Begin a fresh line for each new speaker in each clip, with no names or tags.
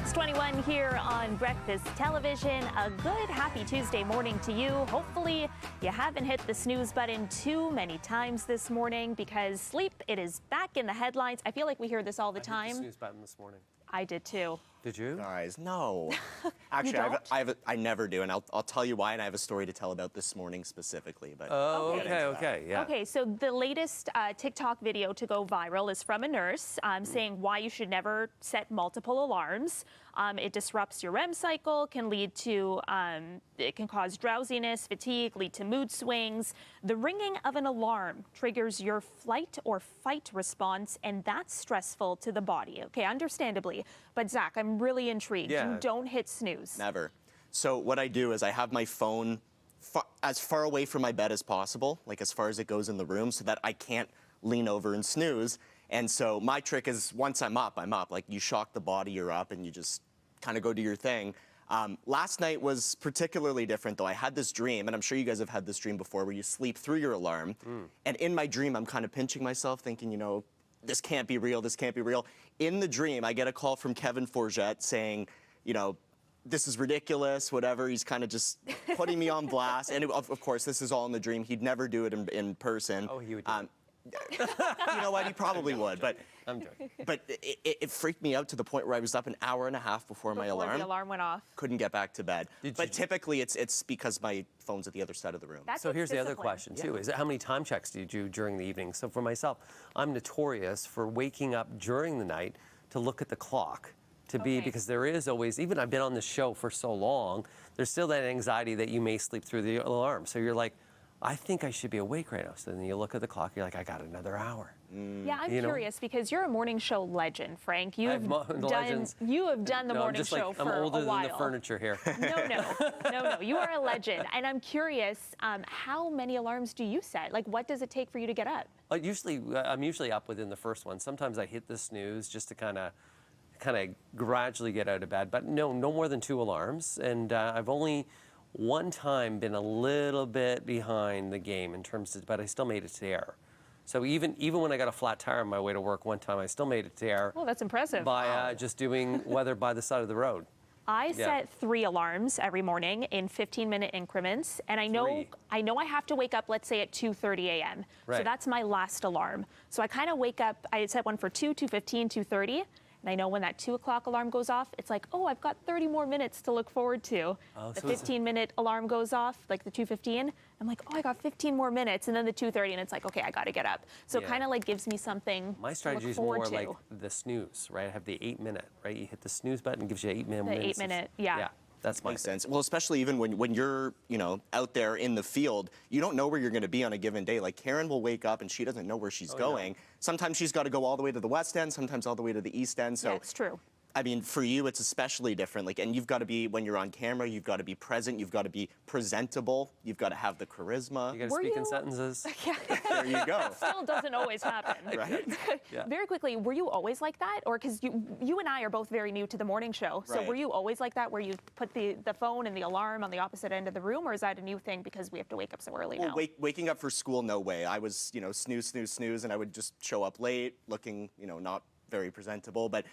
6:21 here on Breakfast Television. A good, happy Tuesday morning to you. Hopefully, you haven't hit the snooze button too many times this morning because sleep, it is back in the headlines. I feel like we hear this all the time.
I hit the snooze button this morning.
I did too.
Did you?
Guys, no. Actually, I never do, and I'll tell you why, and I have a story to tell about this morning specifically. But
oh, okay, yeah.
Okay, so the latest TikTok video to go viral is from a nurse saying why you should never set multiple alarms. It disrupts your REM cycle, can lead to, it can cause drowsiness, fatigue, lead to mood swings. The ringing of an alarm triggers your flight or fight response, and that's stressful to the body. Okay, understandably. But Zach, I'm really intrigued.
Yeah.
You don't hit snooze.
never. So what I do is I have my phone as far away from my bed as possible, like as far as it goes in the room, so that I can't lean over and snooze. And so my trick is once I'm up, I'm up. Like you shock the body, you're up, and you just kind of go do your thing. Last night was particularly different, though. I had this dream, and I'm sure you guys have had this dream before, where you sleep through your alarm. And in my dream, I'm kind of pinching myself, thinking, you know, this can't be real, this can't be real. In the dream, I get a call from Kevin Forget saying, you know, this is ridiculous, whatever. He's kind of just putting me on blast. And of course, this is all in the dream. He'd never do it in person.
Oh, he would do it.
You know what? He probably would. But
I'm joking.
But it freaked me out to the point where I was up an hour and a half before my alarm.
The alarm went off.
Couldn't get back to bed. But typically, it's because my phone's at the other side of the room.
So here's the other question, too, is how many time checks do you do during the evening? So for myself, I'm notorious for waking up during the night to look at the clock. Because there is always, even I've been on this show for so long, there's still that anxiety that you may sleep through the alarm. So you're like, I think I should be awake right now. So then you look at the clock, you're like, I got another hour.
Yeah, I'm curious because you're a morning show legend, Frank. You have done the morning show for a while.
I'm older than the furniture here.
No. You are a legend. And I'm curious, how many alarms do you set? Like, what does it take for you to get up?
I'm usually up within the first one. Sometimes I hit the snooze just to kind of gradually get out of bed, but no more than 2 alarms. And I've only one time been a little bit behind the game in terms of, but I still made it to air. So even when I got a flat tire on my way to work one time, I still made it to air.
Well, that's impressive.
By just doing weather by the side of the road.
I set 3 alarms every morning in 15-minute increments, and I know I have to wake up, let's say, at 2:30 a.m.
Right.
So that's my last alarm. So I kind of wake up. I set one for 2:15, 2:30. And I know when that 2 o'clock alarm goes off, it's like, oh, I've got 30 more minutes to look forward to. The 15-minute alarm goes off, like the 2:15. I'm like, oh, I got 15 more minutes. And then the 2:30, and it's like, okay, I got to get up. So it kind of like gives me something
My strategy is more like the snooze, right? I have the 8-minute, right? You hit the snooze button, gives you 8 minutes.
The 8-minute, yeah.
That's my sense. Well, especially even when you're, you know, out there in the field, you don't know where you're going to be on a given day. Like Caryn will wake up and she doesn't know where she's going. No. Sometimes she's got to go all the way to the west end, sometimes all the way to the east end. So
yeah, it's true.
I mean, for you, it's especially different. Like, and you've got to be, when you're on camera, you've got to be present, you've got to be presentable, you've got to have the charisma.
You got to speak in sentences.
There you go.
Still doesn't always happen.
Right?
Very quickly, were you always like that? Or because you and I are both very new to the morning show. So were you always like that, where you put the phone and the alarm on the opposite end of the room? Or is that a new thing because we have to wake up so early now?
Waking up for school, no way. I was, you know, snooze, and I would just show up late, looking, you know, not very presentable. But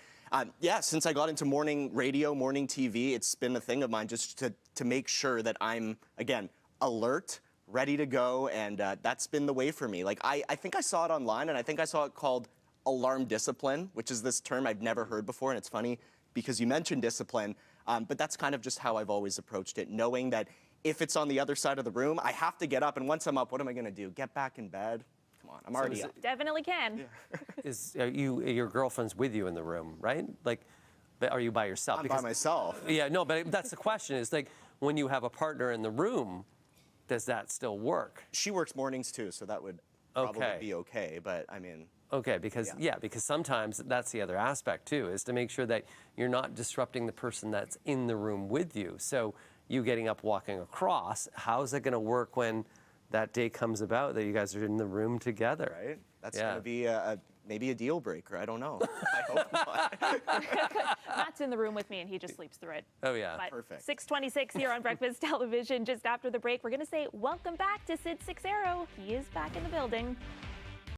yeah, since I got into morning radio, morning TV, it's been a thing of mine just to make sure that I'm, again, alert, ready to go, and that's been the way for me. Like, I think I saw it online, and I think I saw it called alarm discipline, which is this term I've never heard before, and it's funny because you mentioned discipline, but that's kind of just how I've always approached it, knowing that if it's on the other side of the room, I have to get up, and once I'm up, what am I going to do? Get back in bed? I'm already up.
Definitely can.
Yeah. Your girlfriend's with you in the room, right? Like, are you by yourself?
I'm by myself.
Yeah, no, but that's the question. Is like when you have a partner in the room, does that still work?
She works mornings too, so that would probably be okay. But I mean.
Okay, because because sometimes that's the other aspect too, is to make sure that you're not disrupting the person that's in the room with you. So you getting up, walking across, how's it going to work when that day comes about that you guys are in the room together?
Right. That's going to be maybe a deal breaker. I don't know. I hope not.
Matt's in the room with me, and he just sleeps through it.
Oh, yeah.
But
perfect.
6:26 here on Breakfast Television. Just after the break, we're going to say welcome back to Sid Sixero. He is back in the building.